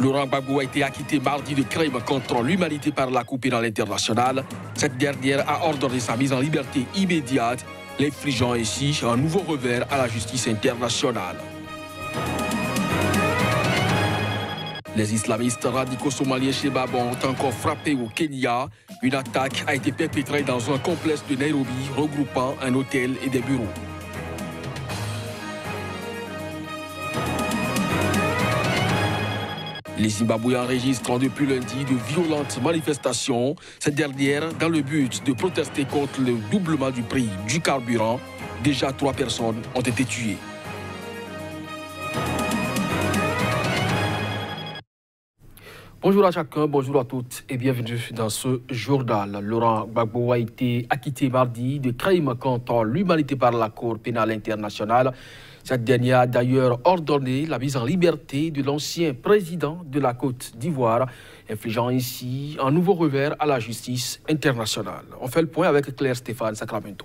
Laurent Gbagbo a été acquitté mardi de crimes contre l'humanité par la Cour pénale internationale. Cette dernière a ordonné sa mise en liberté immédiate, l'infligeant ainsi un nouveau revers à la justice internationale. Les islamistes radicaux somaliens Shebab ont encore frappé au Kenya. Une attaque a été perpétrée dans un complexe de Nairobi regroupant un hôtel et des bureaux. Les Zimbabwéens enregistrent depuis lundi de violentes manifestations. Cette dernière dans le but de protester contre le doublement du prix du carburant. Déjà 3 personnes ont été tuées. Bonjour à chacun, bonjour à toutes et bienvenue dans ce journal. Laurent Gbagbo a été acquitté mardi de crimes contre l'humanité par la Cour pénale internationale. Cette dernière a d'ailleurs ordonné la mise en liberté de l'ancien président de la Côte d'Ivoire, infligeant ainsi un nouveau revers à la justice internationale. On fait le point avec Claire Stéphane Sacramento.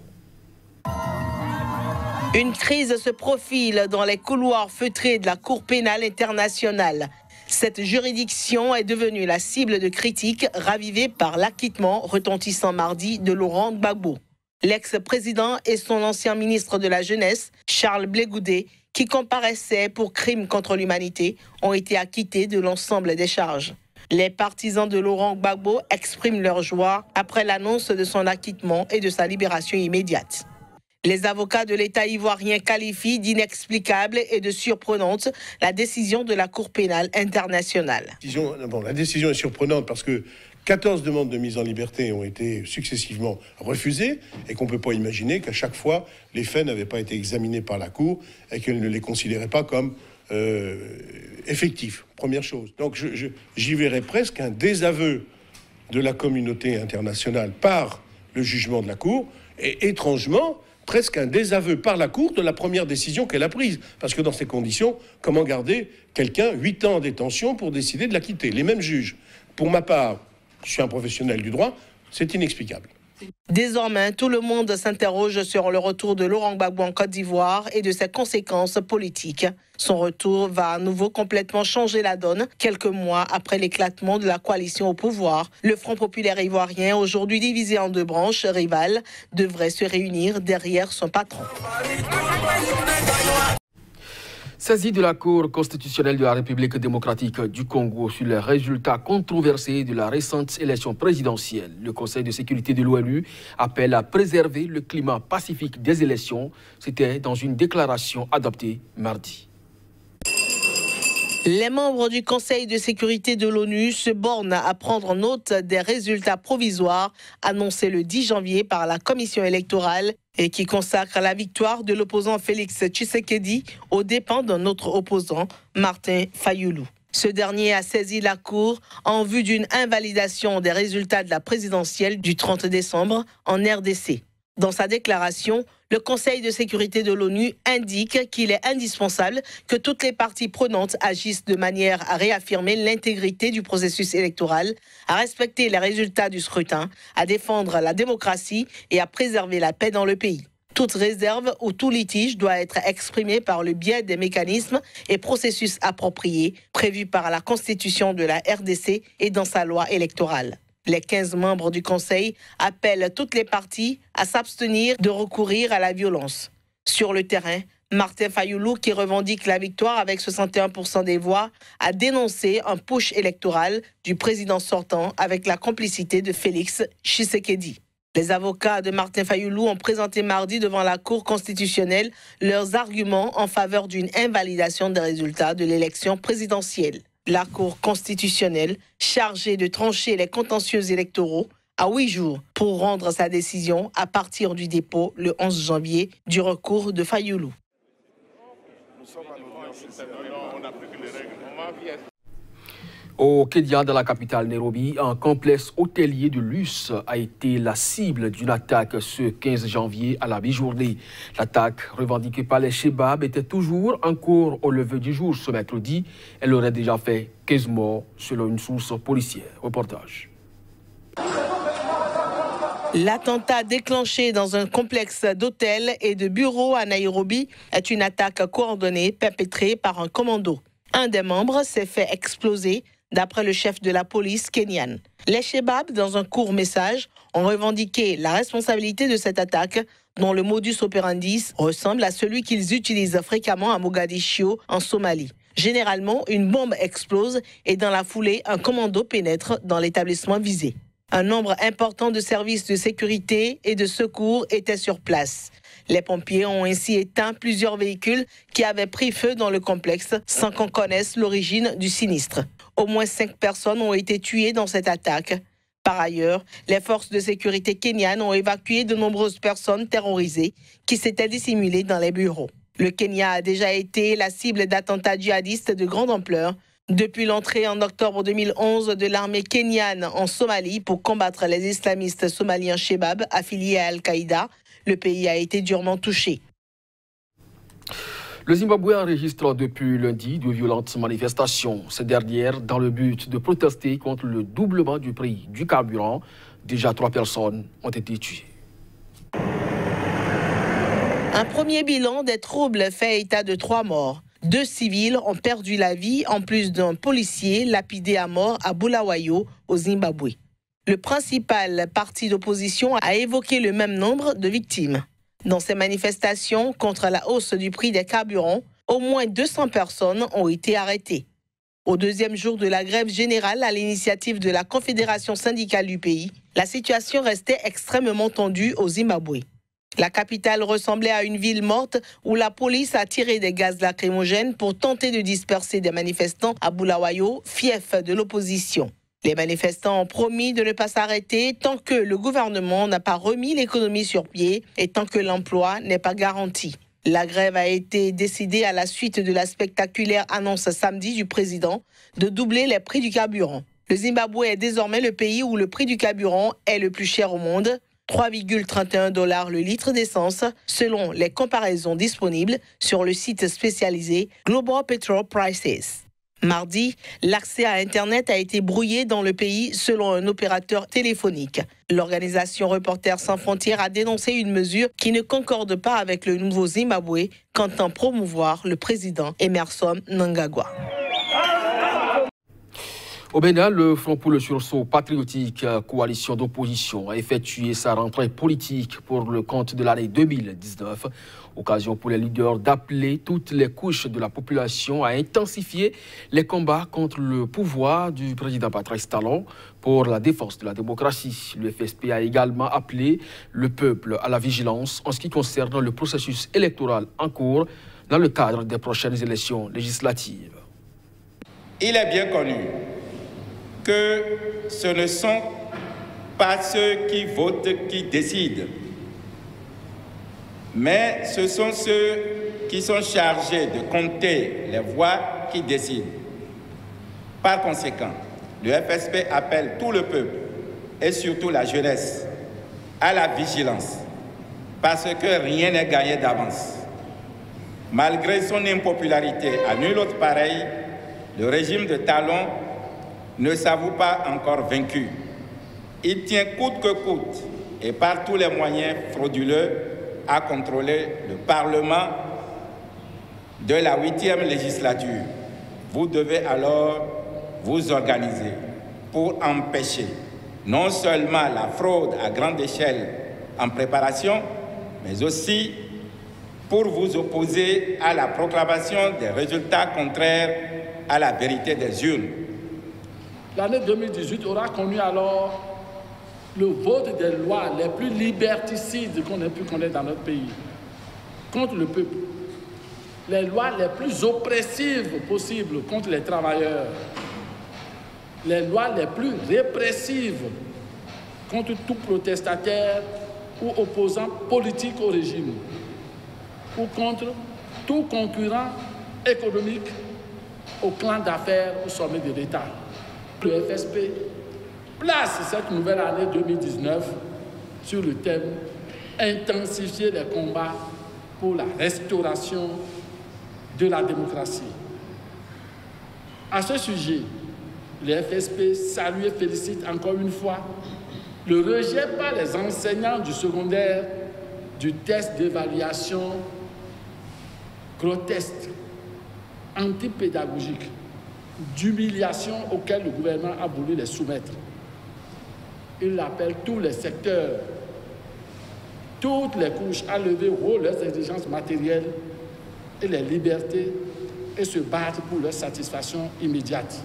Une crise se profile dans les couloirs feutrés de la Cour pénale internationale. Cette juridiction est devenue la cible de critiques ravivées par l'acquittement retentissant mardi de Laurent Gbagbo. L'ex-président et son ancien ministre de la Jeunesse, Charles Blé Goudé, qui comparaissaient pour crimes contre l'humanité, ont été acquittés de l'ensemble des charges. Les partisans de Laurent Gbagbo expriment leur joie après l'annonce de son acquittement et de sa libération immédiate. Les avocats de l'État ivoirien qualifient d'inexplicable et de surprenante la décision de la Cour pénale internationale. La décision est surprenante parce que 14 demandes de mise en liberté ont été successivement refusées et qu'on ne peut pas imaginer qu'à chaque fois, les faits n'avaient pas été examinés par la Cour et qu'elle ne les considérait pas comme effectifs. Première chose. Donc j'y verrais presque un désaveu de la communauté internationale par le jugement de la Cour et étrangement, presque un désaveu par la Cour de la première décision qu'elle a prise. Parce que dans ces conditions, comment garder quelqu'un 8 ans en détention pour décider de l'acquitter? Les mêmes juges. Pour ma part, je suis un professionnel du droit, c'est inexplicable. Désormais, tout le monde s'interroge sur le retour de Laurent Gbagbo en Côte d'Ivoire et de ses conséquences politiques. Son retour va à nouveau complètement changer la donne. Quelques mois après l'éclatement de la coalition au pouvoir, le Front populaire ivoirien, aujourd'hui divisé en 2 branches rivales, devrait se réunir derrière son patron. Saisi de la Cour constitutionnelle de la République démocratique du Congo sur les résultats controversés de la récente élection présidentielle, le Conseil de sécurité de l'ONU appelle à préserver le climat pacifique des élections. C'était dans une déclaration adoptée mardi. Les membres du Conseil de sécurité de l'ONU se bornent à prendre note des résultats provisoires annoncés le 10 janvier par la Commission électorale et qui consacrent la victoire de l'opposant Félix Tshisekedi aux dépens d'un autre opposant, Martin Fayoulou. Ce dernier a saisi la Cour en vue d'une invalidation des résultats de la présidentielle du 30 décembre en RDC. Dans sa déclaration, le Conseil de sécurité de l'ONU indique qu'il est indispensable que toutes les parties prenantes agissent de manière à réaffirmer l'intégrité du processus électoral, à respecter les résultats du scrutin, à défendre la démocratie et à préserver la paix dans le pays. Toute réserve ou tout litige doit être exprimé par le biais des mécanismes et processus appropriés prévus par la Constitution de la RDC et dans sa loi électorale. Les 15 membres du Conseil appellent toutes les parties à s'abstenir de recourir à la violence. Sur le terrain, Martin Fayoulou, qui revendique la victoire avec 61% des voix, a dénoncé un push électoral du président sortant avec la complicité de Félix Tshisekedi. Les avocats de Martin Fayoulou ont présenté mardi devant la Cour constitutionnelle leurs arguments en faveur d'une invalidation des résultats de l'élection présidentielle. La Cour constitutionnelle, chargée de trancher les contentieux électoraux, a 8 jours pour rendre sa décision à partir du dépôt le 11 janvier du recours de Fayoulou. Au Kenya, dans la capitale Nairobi, un complexe hôtelier de luxe a été la cible d'une attaque ce 15 janvier à la mi-journée. L'attaque, revendiquée par les Shebab, était toujours en cours au lever du jour ce mercredi. Elle aurait déjà fait 15 morts, selon une source policière. Reportage. L'attentat déclenché dans un complexe d'hôtels et de bureaux à Nairobi est une attaque coordonnée perpétrée par un commando. Un des membres s'est fait exploser d'après le chef de la police kenyan. Les Shebab, dans un court message, ont revendiqué la responsabilité de cette attaque dont le modus operandi ressemble à celui qu'ils utilisent fréquemment à Mogadiscio, en Somalie. Généralement, une bombe explose et dans la foulée, un commando pénètre dans l'établissement visé. Un nombre important de services de sécurité et de secours étaient sur place. Les pompiers ont ainsi éteint plusieurs véhicules qui avaient pris feu dans le complexe sans qu'on connaisse l'origine du sinistre. Au moins 5 personnes ont été tuées dans cette attaque. Par ailleurs, les forces de sécurité kenyanes ont évacué de nombreuses personnes terrorisées qui s'étaient dissimulées dans les bureaux. Le Kenya a déjà été la cible d'attentats djihadistes de grande ampleur depuis l'entrée en octobre 2011 de l'armée kenyane en Somalie pour combattre les islamistes somaliens Shebab affiliés à Al-Qaïda. Le pays a été durement touché. Le Zimbabwe enregistre depuis lundi de violentes manifestations. Ces dernières dans le but de protester contre le doublement du prix du carburant. Déjà 3 personnes ont été tuées. Un premier bilan des troubles fait état de 3 morts. 2 civils ont perdu la vie, en plus d'un policier lapidé à mort à Bulawayo, au Zimbabwe. Le principal parti d'opposition a évoqué le même nombre de victimes. Dans ces manifestations contre la hausse du prix des carburants, au moins 200 personnes ont été arrêtées. Au 2e jour de la grève générale à l'initiative de la Confédération syndicale du pays, la situation restait extrêmement tendue au Zimbabwe. La capitale ressemblait à une ville morte où la police a tiré des gaz lacrymogènes pour tenter de disperser des manifestants à Bulawayo, fief de l'opposition. Les manifestants ont promis de ne pas s'arrêter tant que le gouvernement n'a pas remis l'économie sur pied et tant que l'emploi n'est pas garanti. La grève a été décidée à la suite de la spectaculaire annonce samedi du président de doubler les prix du carburant. Le Zimbabwe est désormais le pays où le prix du carburant est le plus cher au monde. 3,31 $ le litre d'essence, selon les comparaisons disponibles sur le site spécialisé Global Petrol Prices. Mardi, l'accès à Internet a été brouillé dans le pays selon un opérateur téléphonique. L'organisation Reporters sans frontières a dénoncé une mesure qui ne concorde pas avec le nouveau Zimbabwe qu'entend promouvoir le président Emmerson Mnangagwa. Au Bénin, le Front pour le sursaut patriotique, coalition d'opposition, a effectué sa rentrée politique pour le compte de l'année 2019. Occasion pour les leaders d'appeler toutes les couches de la population à intensifier les combats contre le pouvoir du président Patrice Talon pour la défense de la démocratie. Le FSP a également appelé le peuple à la vigilance en ce qui concerne le processus électoral en cours dans le cadre des prochaines élections législatives. Il est bien connu que ce ne sont pas ceux qui votent qui décident, mais ce sont ceux qui sont chargés de compter les voix qui décident. Par conséquent, le FSP appelle tout le peuple, et surtout la jeunesse, à la vigilance, parce que rien n'est gagné d'avance. Malgré son impopularité à nul autre pareil, le régime de Talon ne s'avoue pas encore vaincu. Il tient coûte que coûte et par tous les moyens frauduleux à contrôler le Parlement de la 8e législature. Vous devez alors vous organiser pour empêcher non seulement la fraude à grande échelle en préparation, mais aussi pour vous opposer à la proclamation des résultats contraires à la vérité des urnes. L'année 2018 aura connu alors le vote des lois les plus liberticides qu'on ait pu connaître dans notre pays contre le peuple. Les lois les plus oppressives possibles contre les travailleurs. Les lois les plus répressives contre tout protestataire ou opposant politique au régime ou contre tout concurrent économique au clan d'affaires au sommet de l'État. Le FSP place cette nouvelle année 2019 sur le thème « Intensifier les combats pour la restauration de la démocratie ». À ce sujet, le FSP salue et félicite encore une fois le rejet par les enseignants du secondaire du test d'évaluation grotesque, antipédagogique, d'humiliation auxquelles le gouvernement a voulu les soumettre. Il appelle tous les secteurs, toutes les couches à lever haut leurs exigences matérielles et les libertés et se battre pour leur satisfaction immédiate.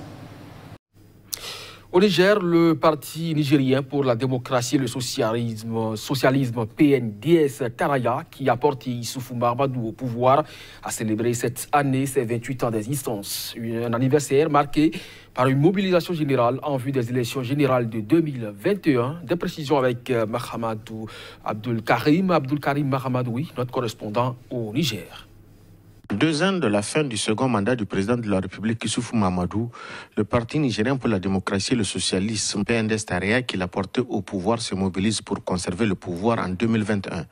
Au Niger, le parti nigérien pour la démocratie et le socialisme PNDS Taraya, qui a porté Issoufou Mahamadou au pouvoir, a célébré cette année ses 28 ans d'existence. Un anniversaire marqué par une mobilisation générale en vue des élections générales de 2021. Des précisions avec Mahamadou Abdul Karim Mahamadou, notre correspondant au Niger. 2 ans de la fin du second mandat du président de la République, Issoufou Mahamadou, le parti nigérien pour la démocratie et le socialisme, PNDS Taraya, qui l'a porté au pouvoir, se mobilise pour conserver le pouvoir en 2021.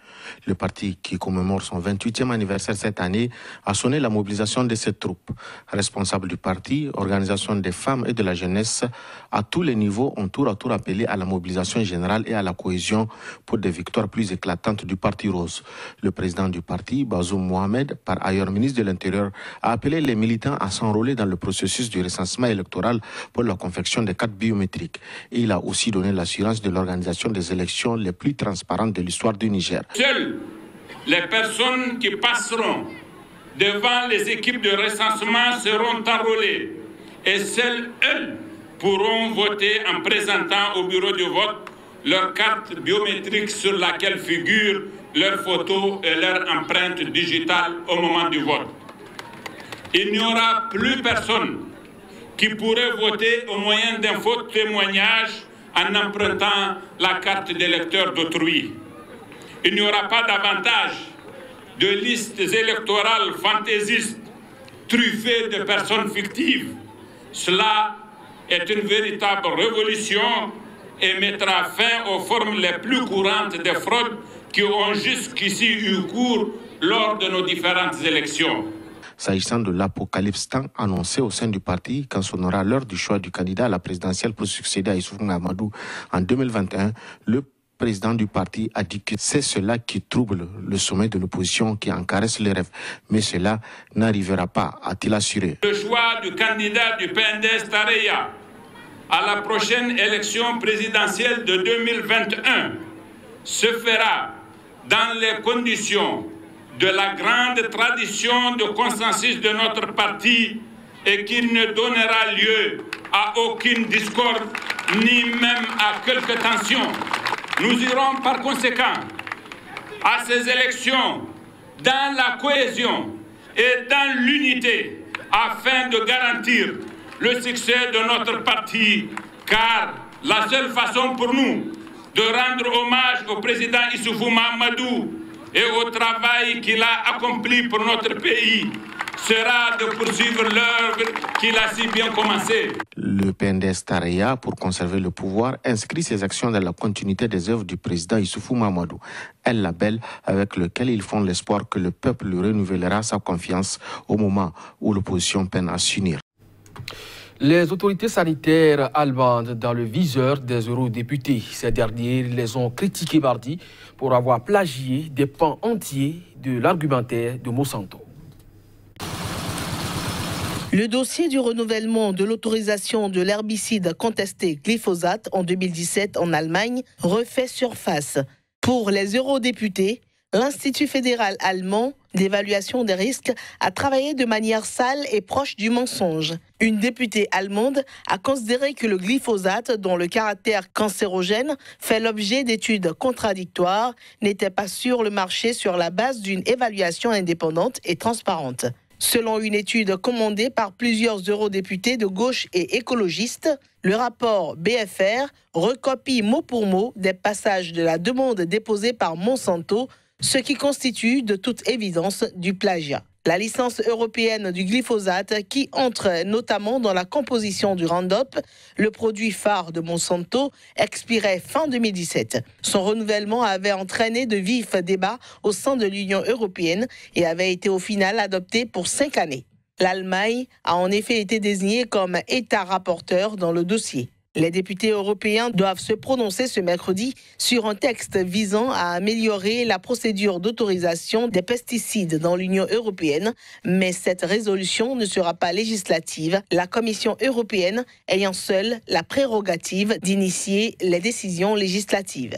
Le parti, qui commémore son 28e anniversaire cette année, a sonné la mobilisation de ses troupes. Responsables du parti, organisation des femmes et de la jeunesse, à tous les niveaux, ont tour à tour appelé à la mobilisation générale et à la cohésion pour des victoires plus éclatantes du Parti Rose. Le président du parti, Bazoum Mohamed, par ailleurs ministre de l'Intérieur, a appelé les militants à s'enrôler dans le processus du recensement électoral pour la confection des cartes biométriques. Et il a aussi donné l'assurance de l'organisation des élections les plus transparentes de l'histoire du Niger. Seules les personnes qui passeront devant les équipes de recensement seront enrôlées et seules elles pourront voter en présentant au bureau de vote leur carte biométrique sur laquelle figure leur photo et leur empreinte digitale au moment du vote. Il n'y aura plus personne qui pourrait voter au moyen d'un faux témoignage en empruntant la carte d'électeur d'autrui. Il n'y aura pas davantage de listes électorales fantaisistes truffées de personnes fictives. Cela est une véritable révolution et mettra fin aux formes les plus courantes de fraude qui ont jusqu'ici eu cours lors de nos différentes élections. S'agissant de l'apocalypse tant annoncé au sein du parti, quand sonnera l'heure du choix du candidat à la présidentielle pour succéder à Issoufou Mahamadou en 2021, le président du parti a dit que c'est cela qui trouble le sommet de l'opposition, qui en caresse les rêves. Mais cela n'arrivera pas, a-t-il assuré. Le choix du candidat du PNDS Taraya à la prochaine élection présidentielle de 2021 se fera dans les conditions de la grande tradition de consensus de notre parti et qui ne donnera lieu à aucune discorde ni même à quelque tension. Nous irons par conséquent à ces élections dans la cohésion et dans l'unité afin de garantir le succès de notre parti, car la seule façon pour nous de rendre hommage au président Issoufou Mahamadou et au travail qu'il a accompli pour notre pays sera de poursuivre l'œuvre qu'il a si bien commencée. Le PNDS Taraya, pour conserver le pouvoir, inscrit ses actions dans la continuité des œuvres du président Issoufou Mahamadou, un label avec lequel ils font l'espoir que le peuple lui renouvellera sa confiance au moment où l'opposition peine à s'unir. Les autorités sanitaires allemandes dans le viseur des eurodéputés. Ces derniers les ont critiqués mardi pour avoir plagié des pans entiers de l'argumentaire de Monsanto. Le dossier du renouvellement de l'autorisation de l'herbicide contesté glyphosate en 2017 en Allemagne refait surface. Pour les eurodéputés, l'Institut fédéral allemand d'évaluation des risques a travaillé de manière sale et proche du mensonge. Une députée allemande a considéré que le glyphosate, dont le caractère cancérogène fait l'objet d'études contradictoires, n'était pas sur le marché sur la base d'une évaluation indépendante et transparente. Selon une étude commandée par plusieurs eurodéputés de gauche et écologistes, le rapport BFR recopie mot pour mot des passages de la demande déposée par Monsanto, ce qui constitue de toute évidence du plagiat. La licence européenne du glyphosate, qui entre notamment dans la composition du Roundup, le produit phare de Monsanto, expirait fin 2017. Son renouvellement avait entraîné de vifs débats au sein de l'Union européenne et avait été au final adopté pour 5 années. L'Allemagne a en effet été désignée comme État rapporteur dans le dossier. Les députés européens doivent se prononcer ce mercredi sur un texte visant à améliorer la procédure d'autorisation des pesticides dans l'Union européenne. Mais cette résolution ne sera pas législative, la Commission européenne ayant seule la prérogative d'initier les décisions législatives.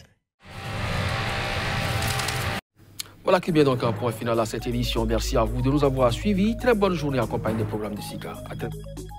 Voilà qui est bien donc un point final à cette émission. Merci à vous de nous avoir suivis. Très bonne journée en compagnie des programmes de SICA. À très bientôt.